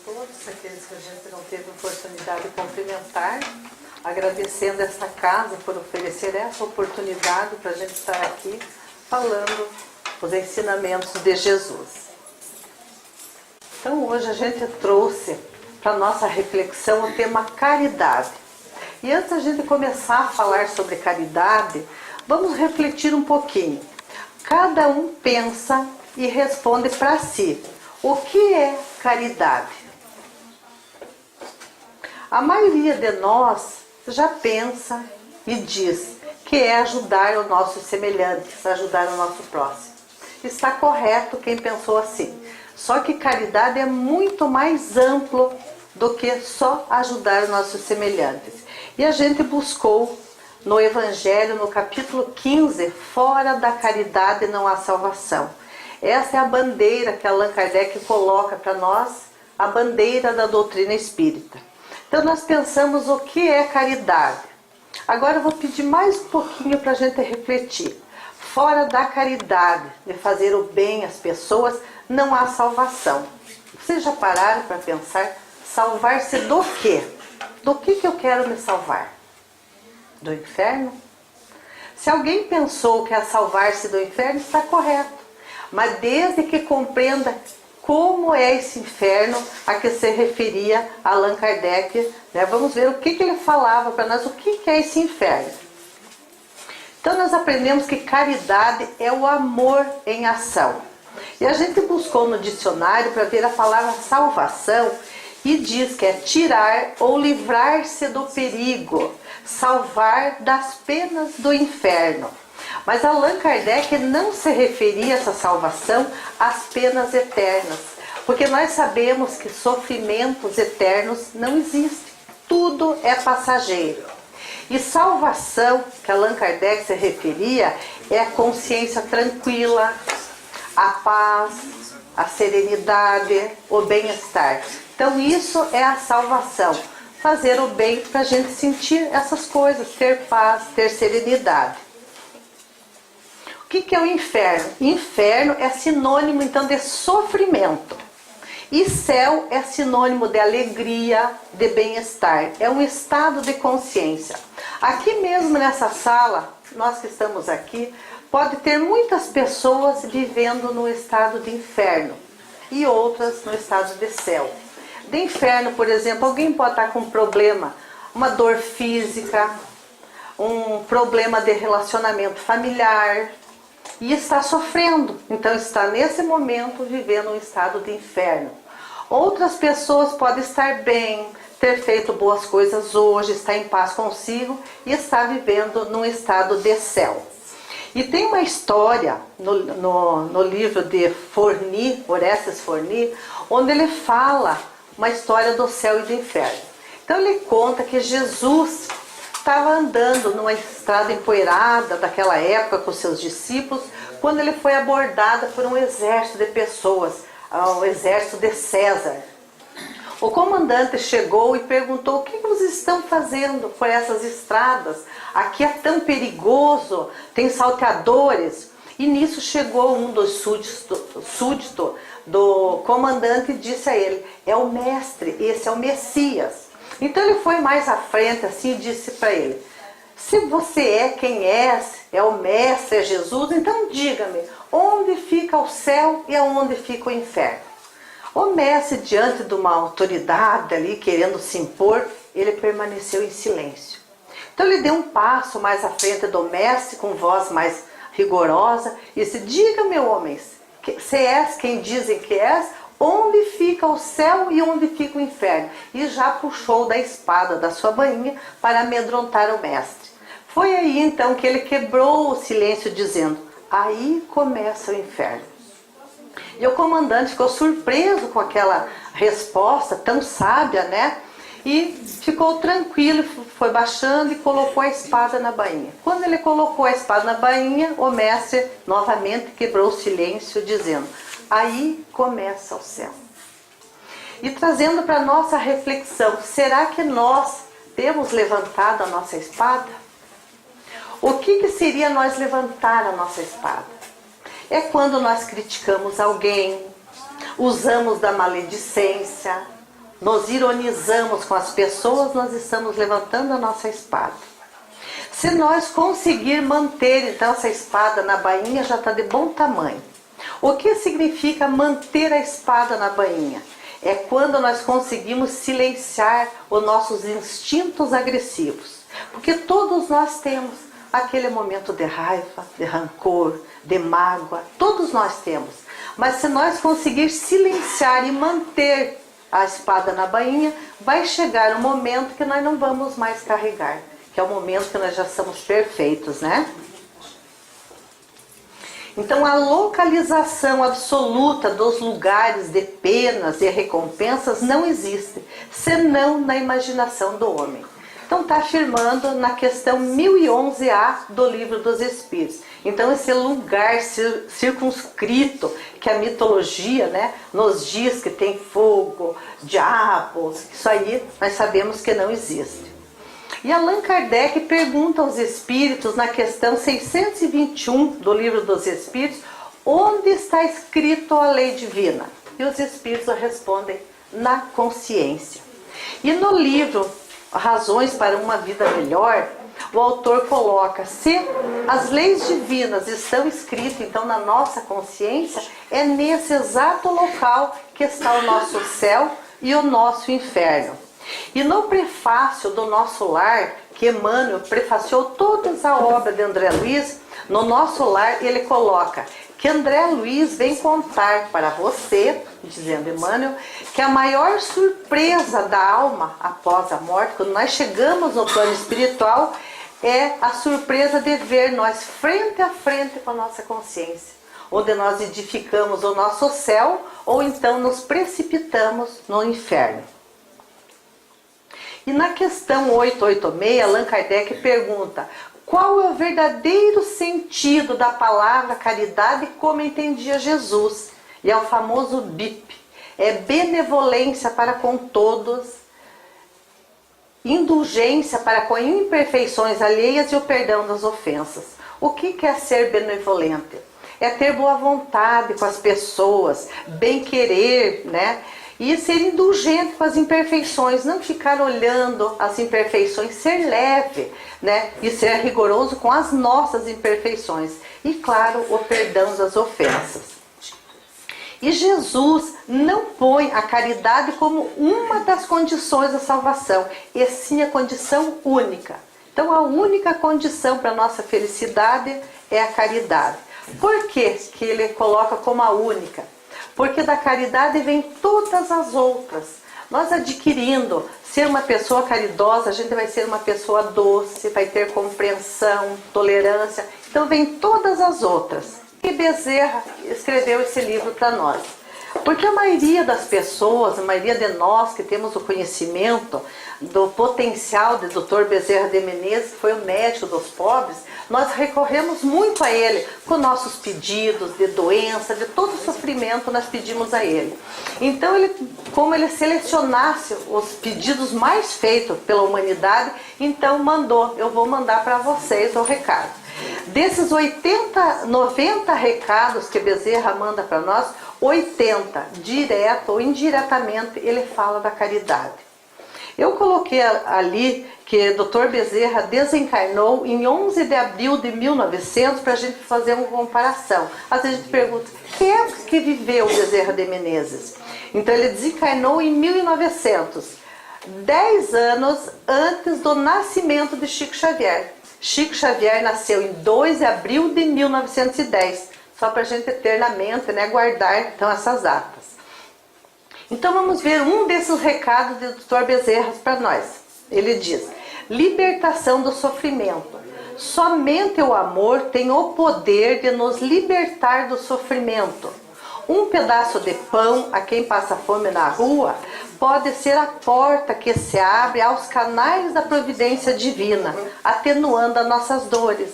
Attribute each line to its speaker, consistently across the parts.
Speaker 1: todos aqueles que a gente não teve oportunidade de cumprimentar, agradecendo esta casa por oferecer essa oportunidade para a gente estar aqui falando os ensinamentos de Jesus. Então hoje a gente trouxe para a nossa reflexão o tema caridade. E antes da gente começar a falar sobre caridade, vamos refletir um pouquinho. Cada um pensa e responde para si: o que é caridade? A maioria de nós já pensa e diz que é ajudar os nossos semelhantes, ajudar o nosso próximo. Está correto quem pensou assim. Só que caridade é muito mais amplo do que só ajudar os nossos semelhantes. E a gente buscou no Evangelho, no capítulo 15, fora da caridade não há salvação. Essa é a bandeira que Allan Kardec coloca para nós, a bandeira da doutrina espírita. Então nós pensamos o que é caridade. Agora eu vou pedir mais um pouquinho para a gente refletir. Fora da caridade, de fazer o bem às pessoas, não há salvação. Vocês já pararam para pensar? Salvar-se do quê? Do que eu quero me salvar? Do inferno? Se alguém pensou que é salvar-se do inferno, está correto. Mas desde que compreenda como é esse inferno a que se referia Allan Kardec, né? Vamos ver o que ele falava para nós, o que é esse inferno. Então nós aprendemos que caridade é o amor em ação. E a gente buscou no dicionário para ver a palavra salvação e diz que é tirar ou livrar-se do perigo, salvar das penas do inferno. Mas Allan Kardec não se referia a essa salvação às penas eternas, porque nós sabemos que sofrimentos eternos não existem, tudo é passageiro. E salvação, que Allan Kardec se referia, é a consciência tranquila, a paz, a serenidade, o bem-estar. Então isso é a salvação, fazer o bem para a gente sentir essas coisas, ter paz, ter serenidade. O que é o inferno? Inferno é sinônimo então de sofrimento. E céu é sinônimo de alegria, de bem-estar. É um estado de consciência. Aqui mesmo nessa sala, nós que estamos aqui, pode ter muitas pessoas vivendo no estado de inferno e outras no estado de céu. De inferno, por exemplo, alguém pode estar com um problema, uma dor física, um problema de relacionamento familiar e está sofrendo. Então está nesse momento vivendo um estado de inferno. Outras pessoas podem estar bem, ter feito boas coisas hoje, estar em paz consigo e estar vivendo num estado de céu. E tem uma história no livro de Forni, Orestes Forni, onde ele fala uma história do céu e do inferno. Então ele conta que Jesus estava andando numa estrada empoeirada daquela época com seus discípulos, quando ele foi abordado por um exército de pessoas, o exército de César. O comandante chegou e perguntou: o que vocês estão fazendo por essas estradas? Aqui é tão perigoso, tem salteadores. E nisso chegou um dos súditos do comandante e disse a ele: é o mestre, esse é o Messias. Então ele foi mais à frente assim e disse para ele: se você é quem é o mestre, é Jesus, então diga-me, onde fica o céu e aonde fica o inferno? O mestre, diante de uma autoridade ali, querendo se impor, ele permaneceu em silêncio. Então ele deu um passo mais à frente do mestre, com voz mais rigorosa, e disse: diga-me, homens, se és quem dizem que és, onde fica o céu e onde fica o inferno? E já puxou da espada da sua bainha para amedrontar o mestre. Foi aí então que ele quebrou o silêncio dizendo: aí começa o inferno. E o comandante ficou surpreso com aquela resposta tão sábia, né? E ficou tranquilo, foi baixando e colocou a espada na bainha. Quando ele colocou a espada na bainha, o mestre novamente quebrou o silêncio dizendo: aí começa o céu. E trazendo para nossa reflexão, será que nós temos levantado a nossa espada? O que seria nós levantar a nossa espada? É quando nós criticamos alguém, usamos da maledicência, nos ironizamos com as pessoas, nós estamos levantando a nossa espada. Se nós conseguir manter então essa espada na bainha, já está de bom tamanho. O que significa manter a espada na bainha? É quando nós conseguimos silenciar os nossos instintos agressivos. Porque todos nós temos aquele momento de raiva, de rancor, de mágoa, todos nós temos. Mas se nós conseguir silenciar e manter a espada na bainha, vai chegar um momento que nós não vamos mais carregar, que é o momento que nós já somos perfeitos, né? Então a localização absoluta dos lugares de penas e recompensas não existe, senão na imaginação do homem. Então está afirmando na questão 1011A do Livro dos Espíritos. Então esse lugar circunscrito que a mitologia, né, nos diz que tem fogo, diabos, isso aí nós sabemos que não existe. E Allan Kardec pergunta aos espíritos na questão 621 do Livro dos Espíritos, onde está escrito a lei divina? E os espíritos respondem, na consciência. E no livro Razões para uma Vida Melhor, o autor coloca, se as leis divinas estão escritas então na nossa consciência, é nesse exato local que está o nosso céu e o nosso inferno. E no prefácio do Nosso Lar, que Emmanuel prefaciou toda a obra de André Luiz, no Nosso Lar ele coloca que André Luiz vem contar para você, dizendo Emmanuel, que a maior surpresa da alma após a morte, quando nós chegamos no plano espiritual, é a surpresa de ver nós frente a frente com a nossa consciência, onde nós edificamos o nosso céu ou então nos precipitamos no inferno. E na questão 886, Allan Kardec pergunta, qual é o verdadeiro sentido da palavra caridade como entendia Jesus? E é o famoso BIP, é benevolência para com todos, indulgência para com imperfeições alheias e o perdão das ofensas. O que é ser benevolente? É ter boa vontade com as pessoas, bem querer, né? E ser indulgente com as imperfeições, não ficar olhando as imperfeições, ser leve, né? E ser rigoroso com as nossas imperfeições. E claro, o perdão das ofensas. E Jesus não põe a caridade como uma das condições da salvação, e sim a condição única. Então a única condição para a nossa felicidade é a caridade. Por que ele coloca como a única? Porque da caridade vem todas as outras. Nós adquirindo ser uma pessoa caridosa, a gente vai ser uma pessoa doce, vai ter compreensão, tolerância. Então vem todas as outras. E Bezerra escreveu esse livro para nós. Porque a maioria das pessoas, a maioria de nós que temos o conhecimento do potencial de Dr. Bezerra de Menezes, que foi o médico dos pobres, nós recorremos muito a ele com nossos pedidos de doença, de todo sofrimento, nós pedimos a ele. Então, como ele selecionasse os pedidos mais feitos pela humanidade, então mandou, eu vou mandar para vocês o recado. Desses 90 recados que Bezerra manda para nós, 80, direto ou indiretamente, ele fala da caridade. Eu coloquei ali que Dr. Bezerra desencarnou em 11 de abril de 1900 para a gente fazer uma comparação. Às vezes a gente pergunta, que época que viveu Bezerra de Menezes? Então ele desencarnou em 1900, 10 anos antes do nascimento de Chico Xavier. Chico Xavier nasceu em 2 de abril de 1910, só para a gente ter na mente, né, guardar então essas datas. Então vamos ver um desses recados do Dr. Bezerra para nós. Ele diz, libertação do sofrimento. Somente o amor tem o poder de nos libertar do sofrimento. Um pedaço de pão a quem passa fome na rua pode ser a porta que se abre aos canais da providência divina, atenuando as nossas dores.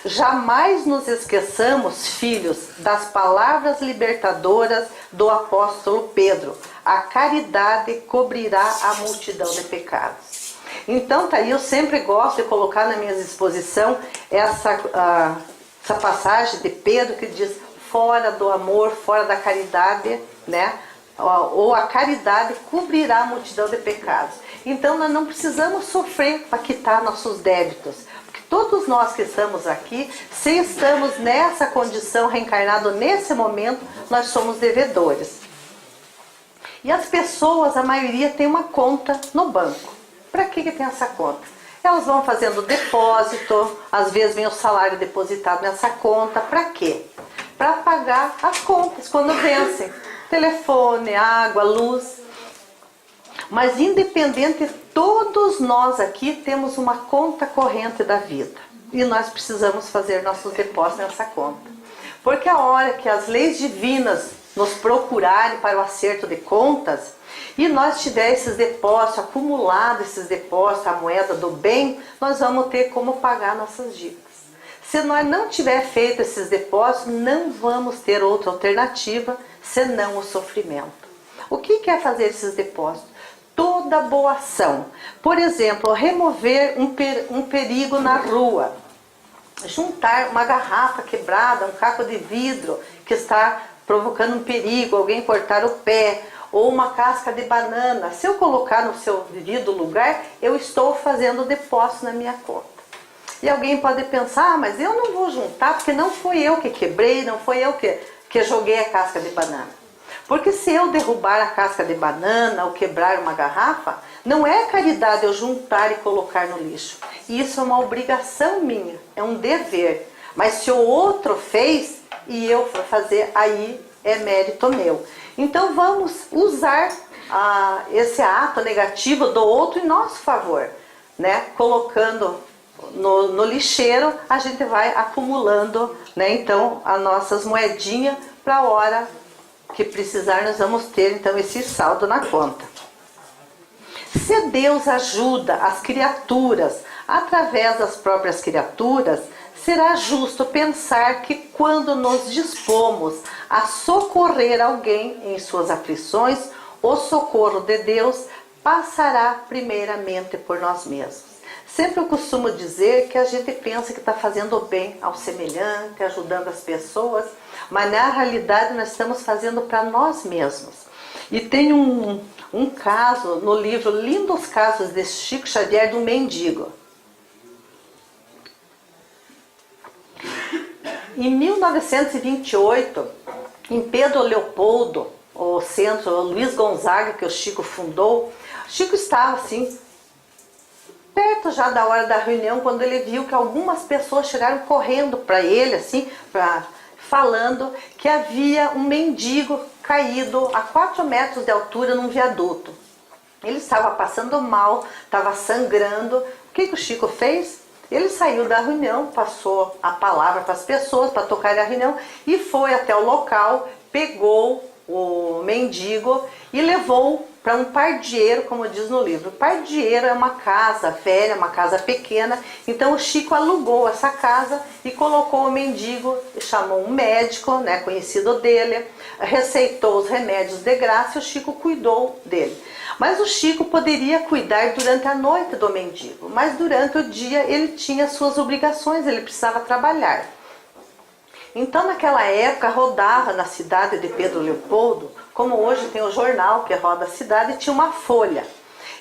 Speaker 1: Jamais nos esqueçamos, filhos, das palavras libertadoras do apóstolo Pedro. A caridade cobrirá a multidão de pecados. Então, tá aí, eu sempre gosto de colocar na minha exposição essa passagem de Pedro que diz, fora do amor, fora da caridade, né? ou a caridade cobrirá a multidão de pecados. Então nós não precisamos sofrer para quitar nossos débitos. Porque todos nós que estamos aqui, se estamos nessa condição, reencarnado nesse momento, nós somos devedores. E as pessoas, a maioria, tem uma conta no banco. Para que tem essa conta? Elas vão fazendo depósito, às vezes vem o salário depositado nessa conta. Para quê? Para pagar as contas quando vencem. Telefone, água, luz. Mas independente, todos nós aqui temos uma conta corrente da vida. E nós precisamos fazer nossos depósitos nessa conta. Porque a hora que as leis divinas nos procurarem para o acerto de contas, e nós tiver esses depósitos, acumulado esses depósitos, a moeda do bem, nós vamos ter como pagar nossas dívidas. Se nós não tiver feito esses depósitos, não vamos ter outra alternativa, senão o sofrimento. O que é fazer esses depósitos? Toda boa ação. Por exemplo, remover um perigo na rua. Juntar uma garrafa quebrada, um caco de vidro que está provocando um perigo, alguém cortar o pé, ou uma casca de banana. Se eu colocar no seu devido lugar, eu estou fazendo depósito na minha conta. E alguém pode pensar, mas eu não vou juntar, porque não foi eu que quebrei, não foi eu que joguei a casca de banana. Porque se eu derrubar a casca de banana ou quebrar uma garrafa, não é caridade eu juntar e colocar no lixo. Isso é uma obrigação minha, é um dever. Mas se o outro fez e eu for fazer, aí é mérito meu. Então vamos usar esse ato negativo do outro em nosso favor, né? Colocando no lixeiro, a gente vai acumulando, né? Então as nossas moedinhas para a hora que precisar, nós vamos ter então esse saldo na conta. Se Deus ajuda as criaturas através das próprias criaturas, será justo pensar que quando nos dispomos a socorrer alguém em suas aflições, o socorro de Deus passará primeiramente por nós mesmos. Sempre eu costumo dizer que a gente pensa que está fazendo bem ao semelhante, ajudando as pessoas, mas na realidade nós estamos fazendo para nós mesmos. E tem um caso no livro Lindos Casos de Chico Xavier, do mendigo. Em 1928, em Pedro Leopoldo, o centro Luiz Gonzaga, que o Chico fundou, Chico estava assim, perto já da hora da reunião, quando ele viu que algumas pessoas chegaram correndo para ele, assim, falando que havia um mendigo caído a 4 metros de altura num viaduto. Ele estava passando mal, estava sangrando. O que o Chico fez? Ele saiu da reunião, passou a palavra para as pessoas, para tocar a reunião, e foi até o local, pegou o mendigo e levou para um pardieiro, como diz no livro. O pardieiro é uma casa velha, uma casa pequena, então o Chico alugou essa casa e colocou o mendigo, chamou um médico, né, conhecido dele, receitou os remédios de graça e o Chico cuidou dele. Mas o Chico poderia cuidar durante a noite do mendigo, mas durante o dia ele tinha suas obrigações, ele precisava trabalhar. Então naquela época rodava na cidade de Pedro Leopoldo, como hoje tem o jornal que roda a cidade, tinha uma folha.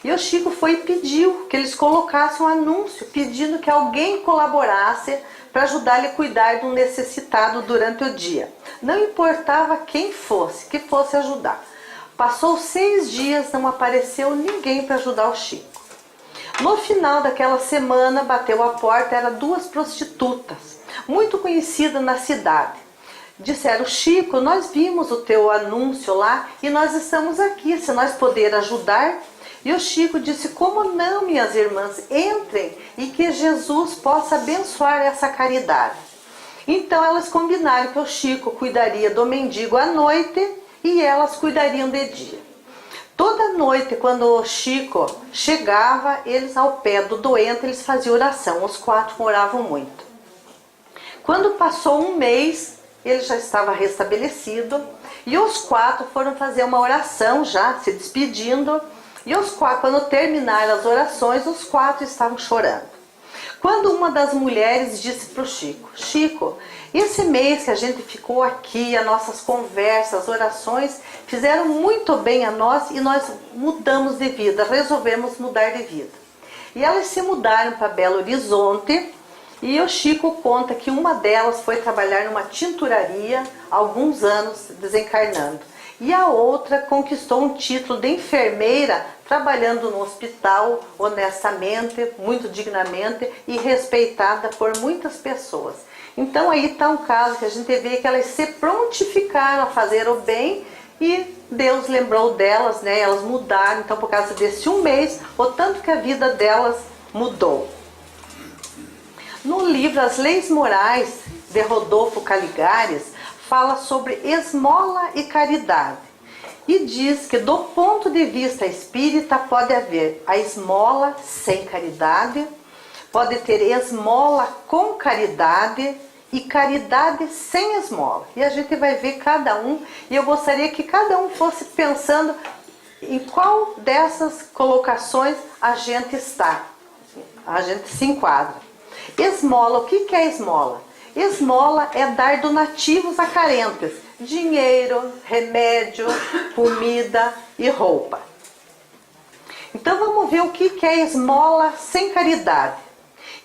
Speaker 1: E o Chico foi e pediu que eles colocassem um anúncio, pedindo que alguém colaborasse para ajudar ele a cuidar de um necessitado durante o dia. Não importava quem fosse, que fosse ajudar. Passou 6 dias, não apareceu ninguém para ajudar o Chico. No final daquela semana, bateu a porta, eram 2 prostitutas, muito conhecidas na cidade. Disseram: Chico, nós vimos o teu anúncio lá e nós estamos aqui, se nós puder ajudar. E o Chico disse: como não, minhas irmãs, entrem e que Jesus possa abençoar essa caridade. Então elas combinaram que o Chico cuidaria do mendigo à noite e elas cuidariam de dia. Toda noite, quando o Chico chegava, eles ao pé do doente, eles faziam oração. Os 4 oravam muito. Quando passou 1 mês, ele já estava restabelecido e os 4 foram fazer uma oração já, se despedindo. E os 4, quando terminaram as orações, os 4 estavam chorando. Quando uma das mulheres disse para o Chico: Chico, esse mês que a gente ficou aqui, as nossas conversas, as orações, fizeram muito bem a nós e nós mudamos de vida, resolvemos mudar de vida. E elas se mudaram para Belo Horizonte e o Chico conta que uma delas foi trabalhar numa tinturaria há alguns anos, desencarnando. E a outra conquistou um título de enfermeira, trabalhando no hospital, honestamente, muito dignamente e respeitada por muitas pessoas. Então aí está um caso que a gente vê que elas se prontificaram a fazer o bem e Deus lembrou delas, né? Elas mudaram, então por causa desse um mês, o tanto que a vida delas mudou. No livro As Leis Morais, de Rodolfo Caligares, fala sobre esmola e caridade. E diz que do ponto de vista espírita pode haver a esmola sem caridade, pode ter esmola com caridade e caridade sem esmola. E a gente vai ver cada um, e eu gostaria que cada um fosse pensando em qual dessas colocações a gente está, a gente se enquadra. Esmola, o que é esmola? Esmola é dar donativos a carentes, dinheiro, remédio, comida e roupa. Então vamos ver o que é esmola sem caridade.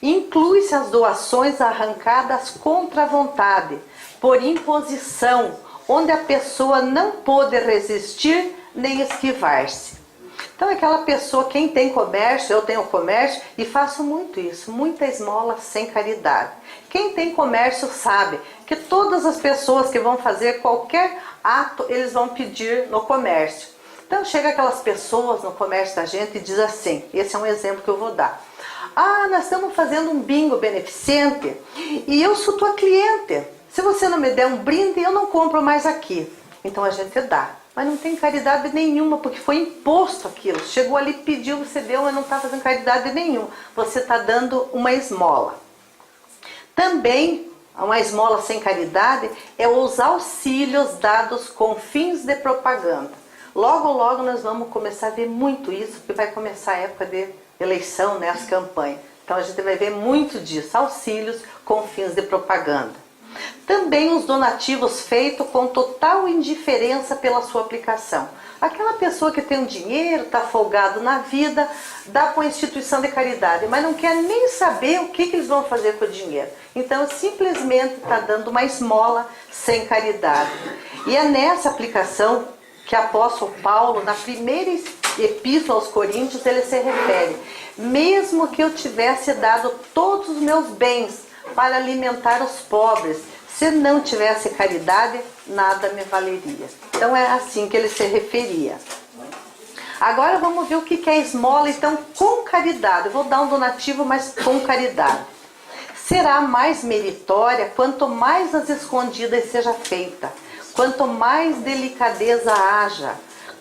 Speaker 1: Inclui-se as doações arrancadas contra a vontade, por imposição, onde a pessoa não pôde resistir nem esquivar-se. Então aquela pessoa, quem tem comércio, eu tenho comércio e faço muito isso, muita esmola sem caridade. Quem tem comércio sabe que todas as pessoas que vão fazer qualquer ato, eles vão pedir no comércio. Então chega aquelas pessoas no comércio da gente e diz assim, esse é um exemplo que eu vou dar. Ah, nós estamos fazendo um bingo beneficente e eu sou tua cliente. Se você não me der um brinde, eu não compro mais aqui. Então a gente dá. Mas não tem caridade nenhuma, porque foi imposto aquilo. Chegou ali, pediu, você deu, mas não está fazendo caridade nenhuma. Você está dando uma esmola. Também, uma esmola sem caridade é os auxílios dados com fins de propaganda. Logo, logo nós vamos começar a ver muito isso, porque vai começar a época de eleição, né, as campanhas. Então a gente vai ver muito disso, auxílios com fins de propaganda. Também os donativos feitos com total indiferença pela sua aplicação. Aquela pessoa que tem um dinheiro, está folgado na vida, dá para uma instituição de caridade, mas não quer nem saber o que eles vão fazer com o dinheiro. Então simplesmente está dando uma esmola sem caridade. E é nessa aplicação que o apóstolo Paulo, na primeira epístola aos Coríntios, ele se refere: mesmo que eu tivesse dado todos os meus bens para alimentar os pobres, se não tivesse caridade, nada me valeria. Então é assim que ele se referia. Agora vamos ver o que é esmola, então, com caridade. Eu vou dar um donativo, mas com caridade. Será mais meritória quanto mais as escondidas seja feita, quanto mais delicadeza haja,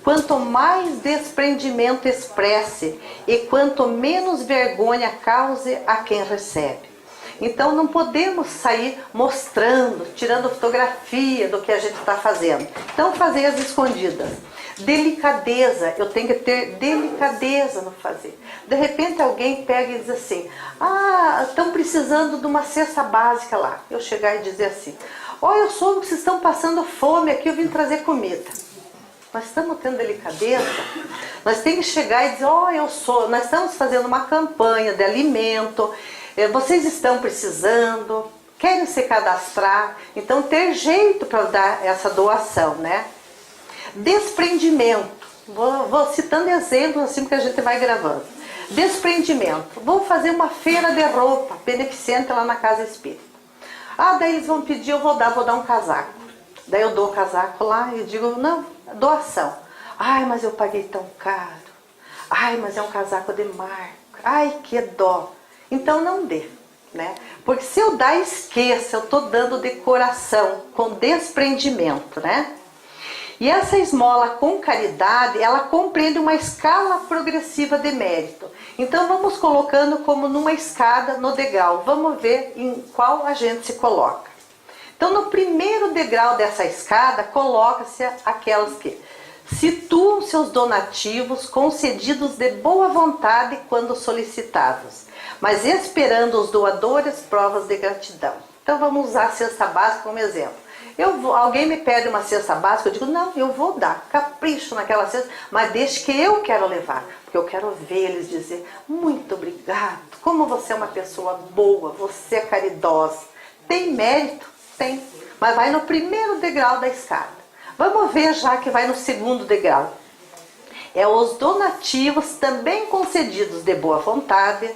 Speaker 1: quanto mais desprendimento expresse e quanto menos vergonha cause a quem recebe. Então não podemos sair mostrando, tirando fotografia do que a gente está fazendo. Então fazer as escondidas. Delicadeza, eu tenho que ter delicadeza no fazer. De repente alguém pega e diz assim: ah, estão precisando de uma cesta básica lá. Eu chegar e dizer assim: olha, eu soube que vocês estão passando fome aqui, eu vim trazer comida. Nós estamos tendo delicadeza, nós temos que chegar e dizer: olha, nós estamos fazendo uma campanha de alimento, vocês estão precisando, querem se cadastrar, então ter jeito para dar essa doação, né? Desprendimento, vou citando exemplos assim que a gente vai gravando. Desprendimento, vou fazer uma feira de roupa beneficente lá na Casa Espírita. Ah, daí eles vão pedir, eu vou dar um casaco. Daí eu dou o casaco lá e digo: não, doação. Ai, mas eu paguei tão caro. Ai, mas é um casaco de marca. Ai, que dó. Então não dê, né? Porque se eu dar, esqueça, eu estou dando de coração, com desprendimento, né? E essa esmola com caridade, ela compreende uma escala progressiva de mérito. Então vamos colocando como numa escada no degrau. Vamos ver em qual a gente se coloca. Então no primeiro degrau dessa escada, coloca-se aquelas que situam seus donativos concedidos de boa vontade quando solicitados, mas esperando os doadores provas de gratidão. Então vamos usar a cesta básica como exemplo. Alguém me pede uma cesta básica, eu digo, não, eu vou dar, capricho naquela cesta, mas deixe que eu quero levar, porque eu quero ver eles dizer, muito obrigado, como você é uma pessoa boa, você é caridosa. Tem mérito? Tem, mas vai no primeiro degrau da escada. Vamos ver já que vai no segundo degrau. É os donativos também concedidos de boa vontade,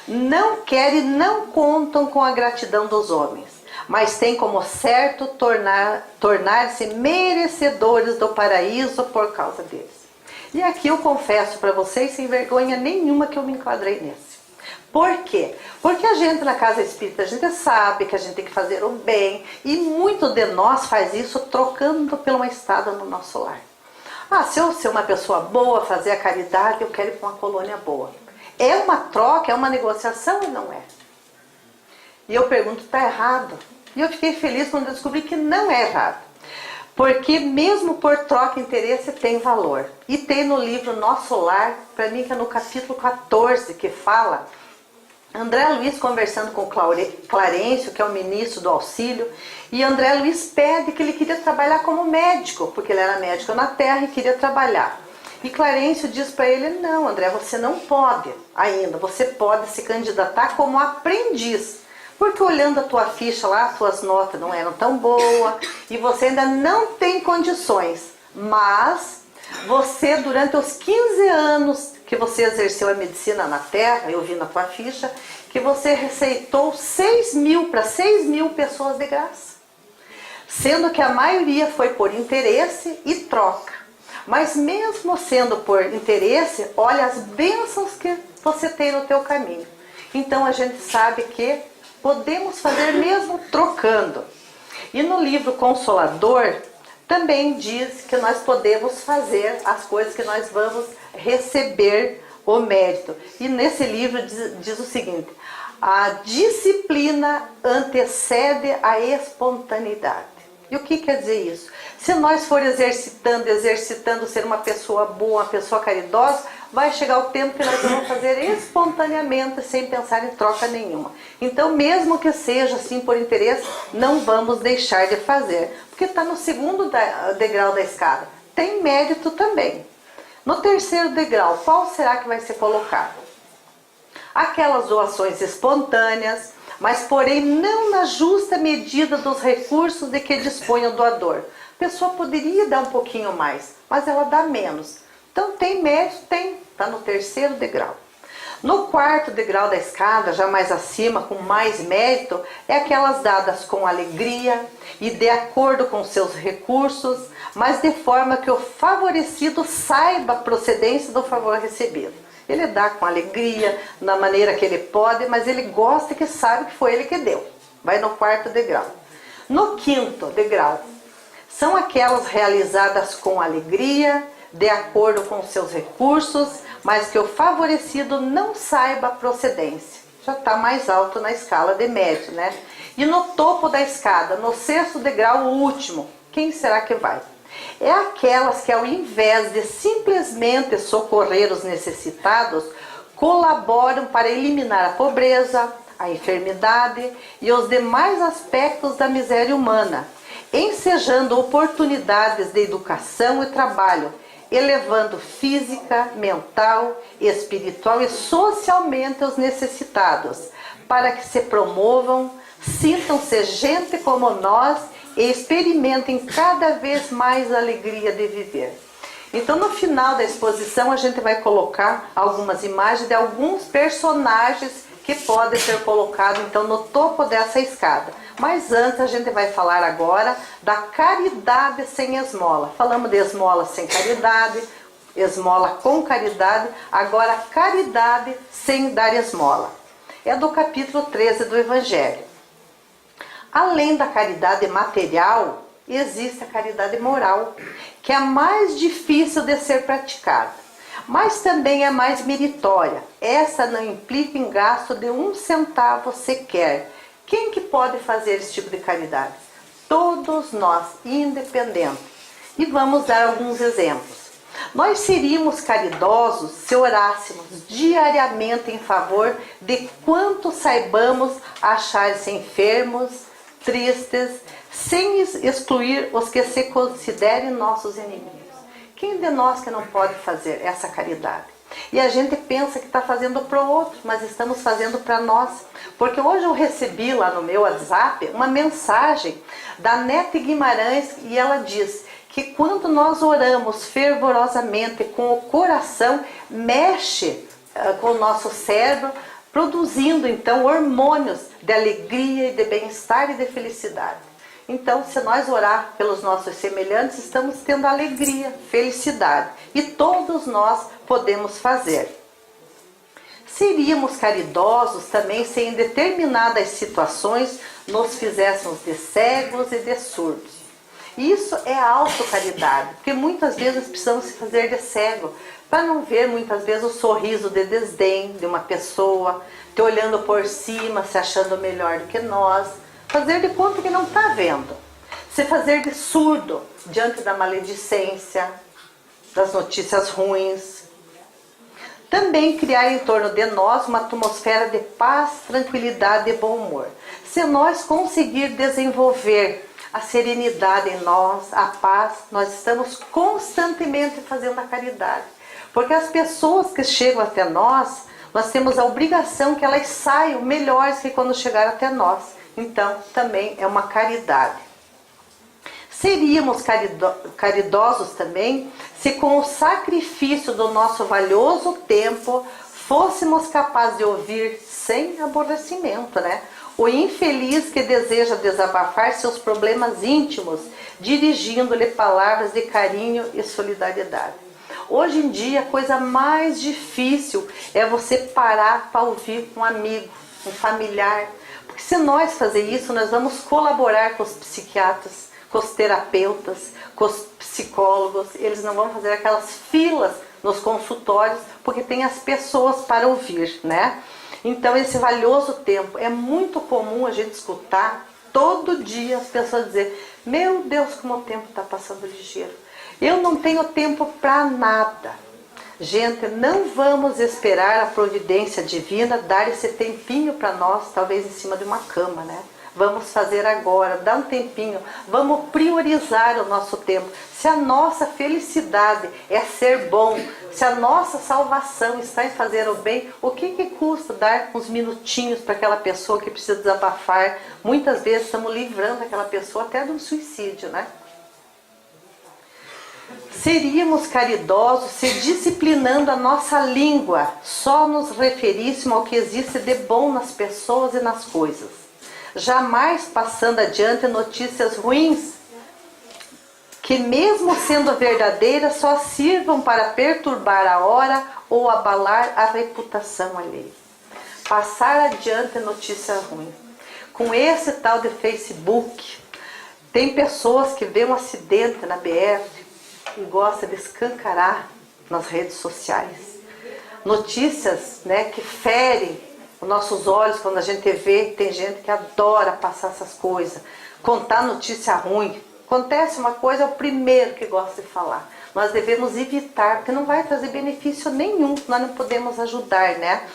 Speaker 1: não querem e não contam com a gratidão dos homens, mas têm como certo tornar-se merecedores do paraíso por causa deles. E aqui eu confesso para vocês, sem vergonha nenhuma, que eu me enquadrei nesse. Por quê? Porque a gente na casa espírita, a gente sabe que a gente tem que fazer o bem, e muito de nós faz isso trocando por uma estada no nosso lar. Ah, se eu ser uma pessoa boa, fazer a caridade, eu quero ir para uma colônia boa. É uma troca, é uma negociação ou não é? E eu pergunto, está errado? E eu fiquei feliz quando eu descobri que não é errado. Porque mesmo por troca e interesse tem valor. E tem no livro Nosso Lar, para mim que é no capítulo 14, que fala André Luiz conversando com Clarencio, que é o ministro do auxílio, e André Luiz pede que ele queria trabalhar como médico, porque ele era médico na Terra e queria trabalhar. E Clarencio diz para ele, não, André, você não pode ainda, você pode se candidatar como aprendiz, porque olhando a tua ficha lá, suas notas não eram tão boas, e você ainda não tem condições, mas você, durante os 15 anos que você exerceu a medicina na Terra, eu vi na tua ficha, que você receitou 6 mil para 6 mil pessoas de graça. Sendo que a maioria foi por interesse e troca. Mas mesmo sendo por interesse, olha as bênçãos que você tem no teu caminho. Então a gente sabe que podemos fazer mesmo trocando. E no livro Consolador, também diz que nós podemos fazer as coisas que nós vamos receber o mérito. E nesse livro diz o seguinte, a disciplina antecede a espontaneidade. E o que quer dizer isso? Se nós for exercitando ser uma pessoa boa, uma pessoa caridosa, vai chegar o tempo que nós vamos fazer espontaneamente, sem pensar em troca nenhuma. Então, mesmo que seja assim por interesse, não vamos deixar de fazer, porque está no segundo degrau da escada. Tem mérito também. No terceiro degrau, qual será que vai ser colocado? Aquelas doações espontâneas, mas porém não na justa medida dos recursos de que dispõe o doador. A pessoa poderia dar um pouquinho mais, mas ela dá menos. Então tem mérito? Tem, está no terceiro degrau. No quarto degrau da escada, já mais acima, com mais mérito, é aquelas dadas com alegria e de acordo com seus recursos, mas de forma que o favorecido saiba a procedência do favor recebido. Ele dá com alegria, na maneira que ele pode, mas ele gosta que sabe que foi ele que deu. Vai no quarto degrau. No quinto degrau, são aquelas realizadas com alegria, de acordo com seus recursos, mas que o favorecido não saiba a procedência. Já está mais alto na escala de médio, né? E no topo da escada, no sexto degrau, o último, quem será que vai? É aquelas que, ao invés de simplesmente socorrer os necessitados, colaboram para eliminar a pobreza, a enfermidade e os demais aspectos da miséria humana, ensejando oportunidades de educação e trabalho, elevando física, mental, espiritual e socialmente os necessitados, para que se promovam, sintam-se gente como nós e experimentem cada vez mais a alegria de viver. Então, no final da exposição, a gente vai colocar algumas imagens de alguns personagens que podem ser colocados, então, no topo dessa escada. Mas antes, a gente vai falar agora da caridade sem esmola. Falamos de esmola sem caridade, esmola com caridade, agora caridade sem dar esmola. É do capítulo 13 do Evangelho. Além da caridade material, existe a caridade moral, que é a mais difícil de ser praticada, mas também é mais meritória. Essa não implica em gasto de 1 centavo sequer. Quem que pode fazer esse tipo de caridade? Todos nós, independente. E vamos dar alguns exemplos. Nós seríamos caridosos se orássemos diariamente em favor de quantos saibamos achar-se enfermos, tristes, sem excluir os que se considerem nossos inimigos. Quem de nós que não pode fazer essa caridade? E a gente pensa que está fazendo para o outro, mas estamos fazendo para nós. Porque hoje eu recebi lá no meu WhatsApp uma mensagem da Nete Guimarães e ela diz que quando nós oramos fervorosamente com o coração, mexe com o nosso cérebro, produzindo então hormônios de alegria e de bem-estar e de felicidade. Então, se nós orar pelos nossos semelhantes, estamos tendo alegria, felicidade. E todos nós podemos fazer. Seríamos caridosos também se em determinadas situações nos fizéssemos de cegos e de surdos. Isso é autocaridade, porque muitas vezes precisamos se fazer de cego, para não ver muitas vezes o sorriso de desdém de uma pessoa, te olhando por cima, se achando melhor do que nós. Fazer de conta que não está vendo. Se fazer de surdo diante da maledicência, das notícias ruins. Também criar em torno de nós uma atmosfera de paz, tranquilidade e bom humor. Se nós conseguir desenvolver a serenidade em nós, a paz, nós estamos constantemente fazendo a caridade. Porque as pessoas que chegam até nós, nós temos a obrigação que elas saiam melhores que quando chegaram até nós. Então, também é uma caridade. Seríamos caridosos também se com o sacrifício do nosso valioso tempo fôssemos capazes de ouvir sem aborrecimento, né? O infeliz que deseja desabafar seus problemas íntimos, dirigindo-lhe palavras de carinho e solidariedade. Hoje em dia, a coisa mais difícil é você parar para ouvir um amigo, um familiar. Porque se nós fazer isso, nós vamos colaborar com os psiquiatras, com os terapeutas, com os psicólogos. Eles não vão fazer aquelas filas nos consultórios, porque tem as pessoas para ouvir, né? Então, esse valioso tempo, é muito comum a gente escutar todo dia as pessoas dizer: meu Deus, como o tempo está passando ligeiro. Eu não tenho tempo para nada. Gente, não vamos esperar a providência divina dar esse tempinho para nós, talvez em cima de uma cama, né? Vamos fazer agora, dá um tempinho, vamos priorizar o nosso tempo. Se a nossa felicidade é ser bom, se a nossa salvação está em fazer o bem, o que custa dar uns minutinhos para aquela pessoa que precisa desabafar? Muitas vezes estamos livrando aquela pessoa até de um suicídio, né? Seríamos caridosos se disciplinando a nossa língua, só nos referíssemos ao que existe de bom nas pessoas e nas coisas. Jamais passando adiante notícias ruins, que mesmo sendo verdadeiras, só sirvam para perturbar a hora ou abalar a reputação alheia. Passar adiante notícia ruim. Com esse tal de Facebook, tem pessoas que vêem um acidente na BR e gostam de escancarar nas redes sociais. Notícias, né, que ferem os nossos olhos quando a gente vê. Tem gente que adora passar essas coisas, contar notícia ruim. Acontece uma coisa, é o primeiro que gosta de falar. Nós devemos evitar, porque não vai trazer benefício nenhum, nós não podemos ajudar, né?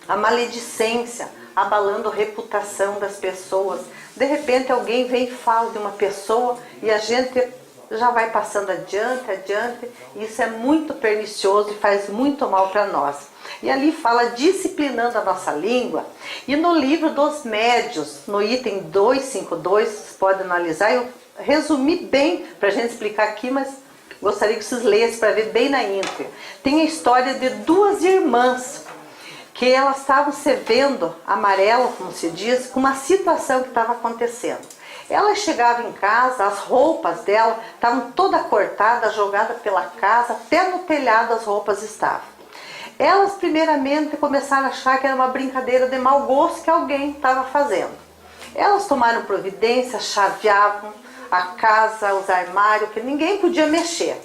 Speaker 1: A maledicência, abalando a reputação das pessoas. De repente alguém vem e fala de uma pessoa e a gente já vai passando adiante, e isso é muito pernicioso e faz muito mal para nós. E ali fala disciplinando a nossa língua, e no livro dos médios, no item 252, vocês podem analisar, eu resumi bem para a gente explicar aqui, mas gostaria que vocês lessem para ver bem na íntegra. Tem a história de duas irmãs, que elas estavam se vendo amarelo, como se diz, com uma situação que estava acontecendo. Elas chegavam em casa, as roupas dela estavam toda cortada, jogada pela casa, até no telhado as roupas estavam. Elas primeiramente começaram a achar que era uma brincadeira de mau gosto que alguém estava fazendo. Elas tomaram providência, chaveavam a casa, os armários, que ninguém podia mexer.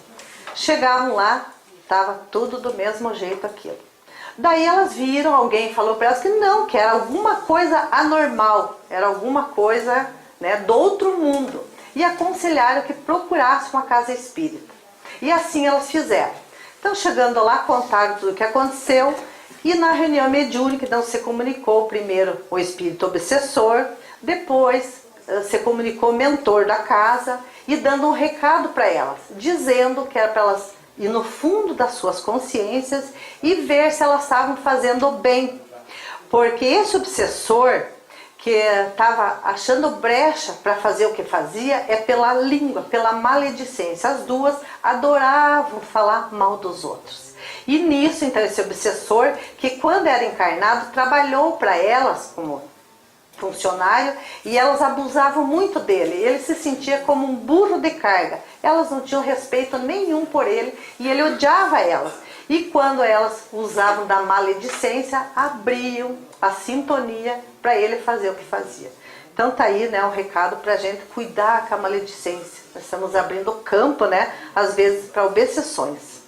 Speaker 1: Chegavam lá, estava tudo do mesmo jeito aquilo. Daí elas viram, alguém falou para elas que não, que era alguma coisa anormal, era alguma coisa, né, do outro mundo, e aconselharam que procurasse uma casa espírita. E assim elas fizeram. Então, chegando lá, contaram tudo o que aconteceu. E na reunião mediúnica, então, se comunicou primeiro o espírito obsessor, depois se comunicou o mentor da casa e dando um recado para elas, dizendo que era para elas ir no fundo das suas consciências e ver se elas estavam fazendo o bem. Porque esse obsessor que estava achando brecha para fazer o que fazia é pela língua, pela maledicência. As duas adoravam falar mal dos outros. E nisso, então, esse obsessor, que quando era encarnado, trabalhou para elas como funcionário e elas abusavam muito dele. Ele se sentia como um burro de carga. Elas não tinham respeito nenhum por ele e ele odiava elas. E quando elas usavam da maledicência, abriam a sintonia para ele fazer o que fazia. Então tá aí, né, um recado para a gente cuidar com a maledicência. Nós estamos abrindo o campo, né, às vezes para obsessões.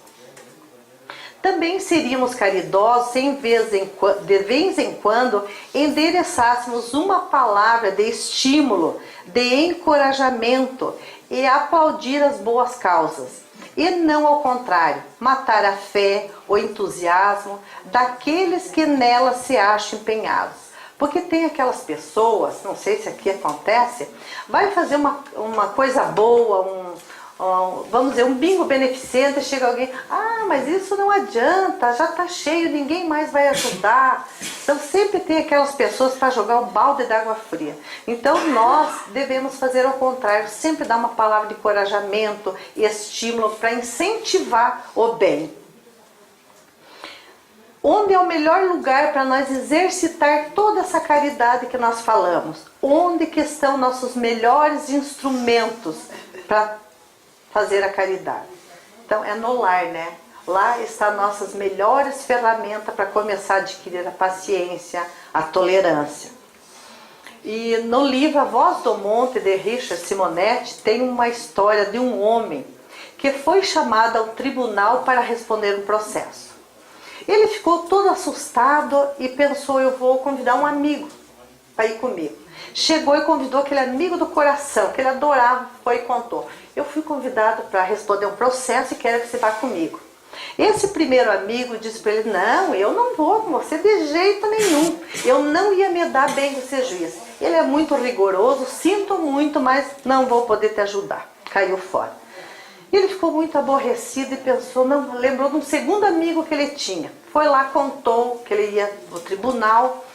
Speaker 1: Também seríamos caridosos se de vez em quando endereçássemos uma palavra de estímulo, de encorajamento e aplaudir as boas causas. E não ao contrário, matar a fé, o entusiasmo daqueles que nelas se acham empenhados. Porque tem aquelas pessoas, não sei se aqui acontece, vai fazer uma coisa boa, vamos dizer, um bingo beneficente, chega alguém, mas isso não adianta, já está cheio, ninguém mais vai ajudar. Então sempre tem aquelas pessoas para jogar o balde d'água fria. Então nós devemos fazer ao contrário, sempre dar uma palavra de encorajamento e estímulo para incentivar o bem. Onde é o melhor lugar para nós exercitar toda essa caridade que nós falamos? Onde que estão nossos melhores instrumentos para fazer a caridade? Então é no lar, né? Lá estão nossas melhores ferramentas para começar a adquirir a paciência, a tolerância. E no livro A Voz do Monte, de Richard Simonetti, tem uma história de um homem que foi chamado ao tribunal para responder um processo. Ele ficou todo assustado e pensou, eu vou convidar um amigo para ir comigo. Chegou e convidou aquele amigo do coração, que ele adorava, foi e contou. Eu fui convidado para responder um processo e quero que você vá comigo. Esse primeiro amigo disse para ele, não, eu não vou com você de jeito nenhum. Eu não ia me dar bem com esse juiz. Ele é muito rigoroso, sinto muito, mas não vou poder te ajudar. Caiu fora. Ele ficou muito aborrecido e pensou, não, lembrou de um segundo amigo que ele tinha. Foi lá, contou que ele ia no tribunal.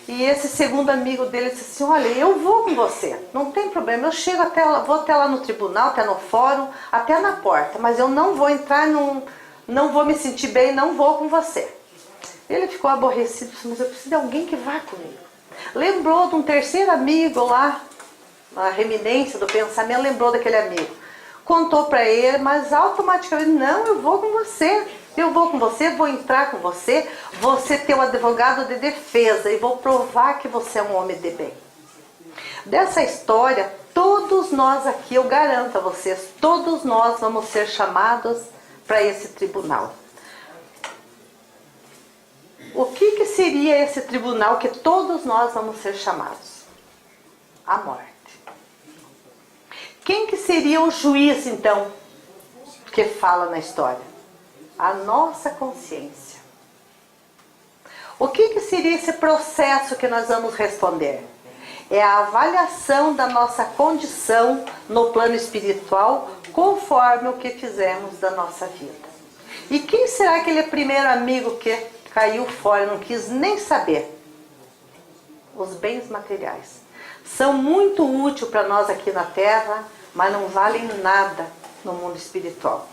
Speaker 1: E esse segundo amigo dele disse assim, olha, eu vou com você, não tem problema, eu chego até lá, vou até lá no tribunal, até no fórum, até na porta, mas eu não vou entrar, não vou me sentir bem, não vou com você. Ele ficou aborrecido, disse, mas eu preciso de alguém que vá comigo. Lembrou de um terceiro amigo lá, na reminência do pensamento, lembrou daquele amigo. Contou para ele, mas automaticamente, não, eu vou com você. Eu vou com você, vou entrar com você, você ter um advogado de defesa e vou provar que você é um homem de bem. Dessa história, todos nós aqui, eu garanto a vocês, todos nós vamos ser chamados para esse tribunal. O que seria esse tribunal que todos nós vamos ser chamados? A morte. Quem que seria o juiz, então, que fala na história? A nossa consciência. O que seria esse processo que nós vamos responder? É a avaliação da nossa condição no plano espiritual conforme o que fizemos da nossa vida. E quem será aquele primeiro amigo que caiu fora e não quis nem saber? Os bens materiais. São muito úteis para nós aqui na Terra, mas não valem nada no mundo espiritual.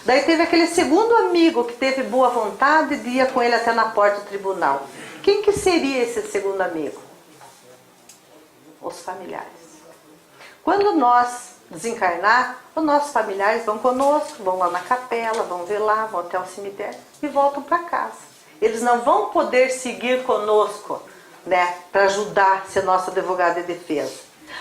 Speaker 1: Daí teve aquele segundo amigo que teve boa vontade de ir com ele até na porta do tribunal. Quem que seria esse segundo amigo? Os familiares. Quando nós desencarnar, os nossos familiares vão conosco, vão lá na capela, vão velar, vão até o cemitério e voltam para casa. Eles não vão poder seguir conosco, né, para ajudar, ser nosso advogado de defesa.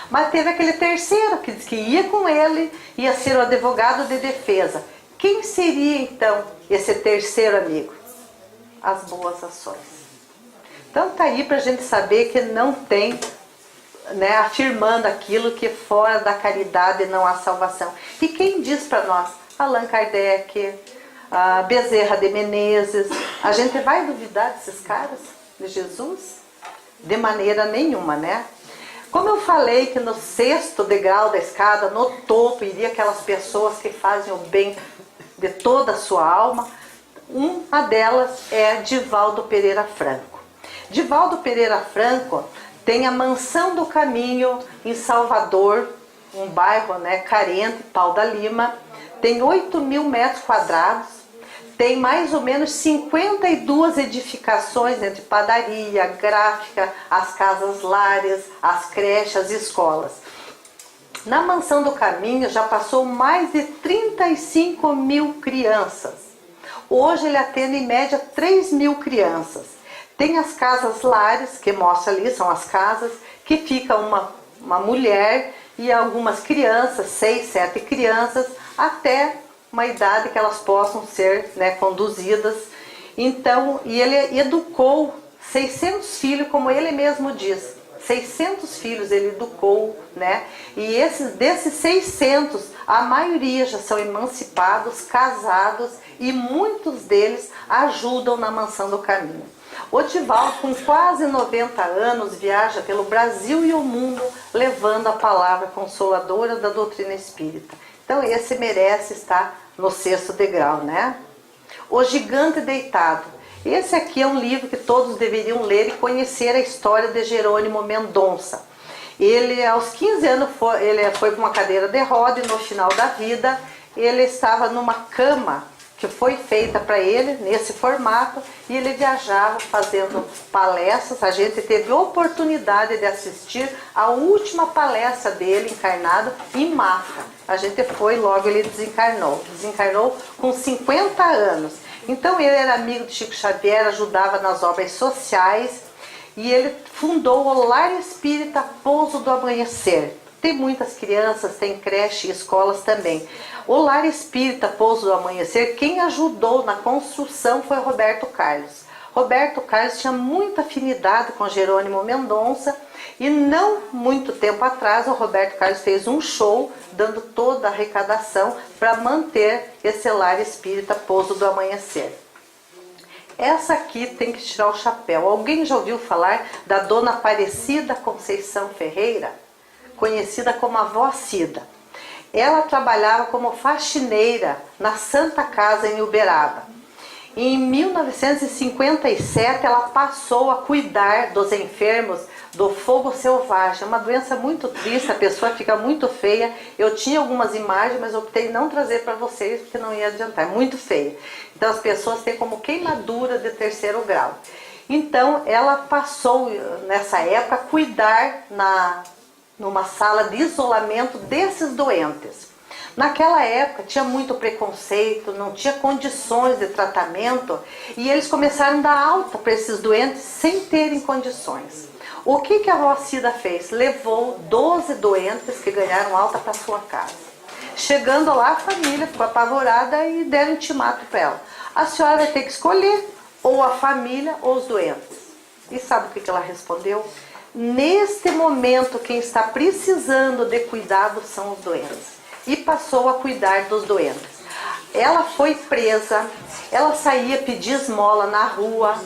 Speaker 1: Mas teve aquele terceiro que disse que ia com ele, ia ser o advogado de defesa. Quem seria então esse terceiro amigo? As boas ações. Então tá aí para a gente saber que não tem, né, afirmando aquilo que fora da caridade não há salvação. E quem diz para nós? Allan Kardec, Bezerra de Menezes. A gente vai duvidar desses caras, de Jesus? De maneira nenhuma, né? Como eu falei que no 6º degrau da escada, no topo, iria aquelas pessoas que fazem o bem de toda a sua alma, uma delas é Divaldo Pereira Franco. Divaldo Pereira Franco tem a Mansão do Caminho em Salvador, um bairro, né, carente, Pau da Lima, tem 8.000 metros quadrados, tem mais ou menos 52 edificações entre padaria, gráfica, as casas lares, as creches, as escolas. Na Mansão do Caminho já passou mais de 35.000 crianças. Hoje ele atende em média 3.000 crianças. Tem as casas lares, que mostra ali, são as casas, que fica uma mulher e algumas crianças, 6, 7 crianças, até uma idade que elas possam ser, né, conduzidas. Então, e ele educou 600 filhos, como ele mesmo diz. 600 filhos ele educou, né? E desses 600, a maioria já são emancipados, casados, e muitos deles ajudam na Mansão do Caminho. O Divaldo, com quase 90 anos, viaja pelo Brasil e o mundo, levando a palavra consoladora da doutrina espírita. Então esse merece estar no 6º degrau, né? O Gigante Deitado. Esse aqui é um livro que todos deveriam ler e conhecer a história de Jerônimo Mendonça. Ele, aos 15 anos, foi com uma cadeira de roda e no final da vida ele estava numa cama que foi feita para ele, nesse formato, e ele viajava fazendo palestras. A gente teve oportunidade de assistir a última palestra dele encarnado em Mafra. A gente foi, logo ele desencarnou com 50 anos. Então ele era amigo de Chico Xavier, ajudava nas obras sociais, e ele fundou o Lar Espírita Pouso do Amanhecer. Tem muitas crianças, tem creche e escolas também. O Lar Espírita Pouso do Amanhecer, quem ajudou na construção foi Roberto Carlos. Roberto Carlos tinha muita afinidade com Jerônimo Mendonça, e não muito tempo atrás o Roberto Carlos fez um show dando toda a arrecadação para manter esse Lar Espírita Pouso do Amanhecer. Essa aqui tem que tirar o chapéu. Alguém já ouviu falar da Dona Aparecida Conceição Ferreira? Conhecida como a Vó Cida. Ela trabalhava como faxineira na Santa Casa em Uberaba. Em 1957 ela passou a cuidar dos enfermos do fogo selvagem. É uma doença muito triste, a pessoa fica muito feia. Eu tinha algumas imagens, mas optei não trazer para vocês porque não ia adiantar, é muito feia. Então as pessoas têm como queimadura de 3º grau. Então ela passou nessa época a cuidar numa sala de isolamento desses doentes. Naquela época tinha muito preconceito, não tinha condições de tratamento, e eles começaram a dar alta para esses doentes sem terem condições. O que a Vó Cida fez? Levou 12 doentes que ganharam alta para sua casa. Chegando lá, a família ficou apavorada e deram ultimato para ela. A senhora vai ter que escolher ou a família ou os doentes. E sabe o que ela respondeu? Neste momento, quem está precisando de cuidado são os doentes. E passou a cuidar dos doentes. Ela foi presa, ela saía pedir esmola na rua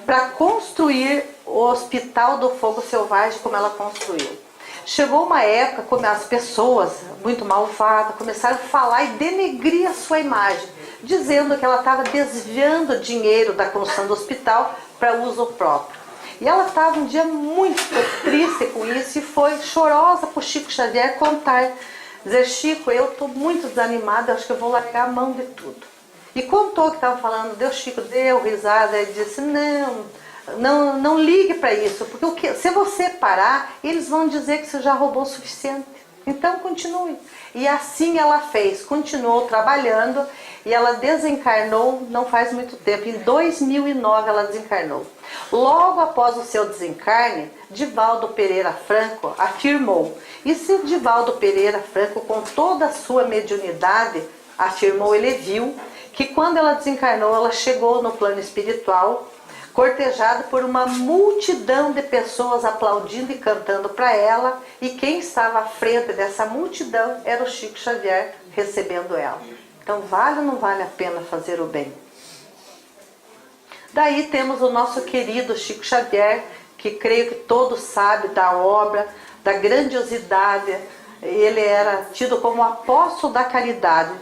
Speaker 1: para construir o Hospital do Fogo Selvagem como ela construiu. Chegou uma época quando as pessoas, muito malvadas, começaram a falar e denegrir a sua imagem, dizendo que ela estava desviando dinheiro da construção do hospital para uso próprio. E ela estava um dia muito triste com isso e foi chorosa para o Chico Xavier contar. Dizer, Chico, eu estou muito desanimada, acho que eu vou largar a mão de tudo. E contou que estava falando, Deus, Chico deu risada e disse, não ligue para isso, porque se você parar, eles vão dizer que você já roubou o suficiente. Então continue. E assim ela fez, continuou trabalhando, e ela desencarnou não faz muito tempo. Em 2009 ela desencarnou. Logo após o seu desencarne, Divaldo Pereira Franco afirmou, e se Divaldo Pereira Franco, com toda a sua mediunidade, afirmou, ele viu que quando ela desencarnou, ela chegou no plano espiritual, cortejada por uma multidão de pessoas aplaudindo e cantando para ela, e quem estava à frente dessa multidão era o Chico Xavier recebendo ela. Então vale ou não vale a pena fazer o bem? Daí temos o nosso querido Chico Xavier, que creio que todos sabem da obra, da grandiosidade. Ele era tido como apóstolo da caridade.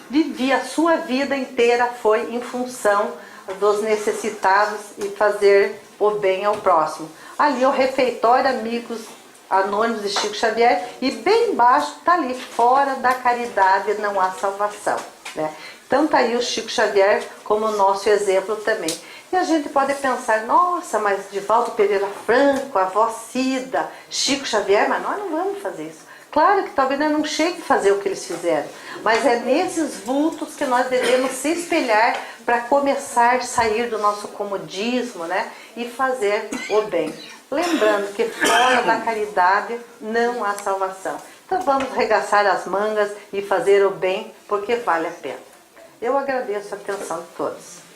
Speaker 1: Vivia a sua vida inteira foi em função dos necessitados e fazer o bem ao próximo. Ali o refeitório Amigos Anônimos de Chico Xavier, e bem embaixo está ali: fora da caridade não há salvação, né? Então está aí o Chico Xavier como nosso exemplo também. E a gente pode pensar: nossa, mas Divaldo Pereira Franco, a avó Cida, Chico Xavier, mas nós não vamos fazer isso. Claro que talvez nós não chegue a fazer o que eles fizeram, mas é nesses vultos que nós devemos se espelhar para começar a sair do nosso comodismo, né? E fazer o bem. Lembrando que fora da caridade não há salvação. Então vamos arregaçar as mangas e fazer o bem, porque vale a pena. Eu agradeço a atenção de todos.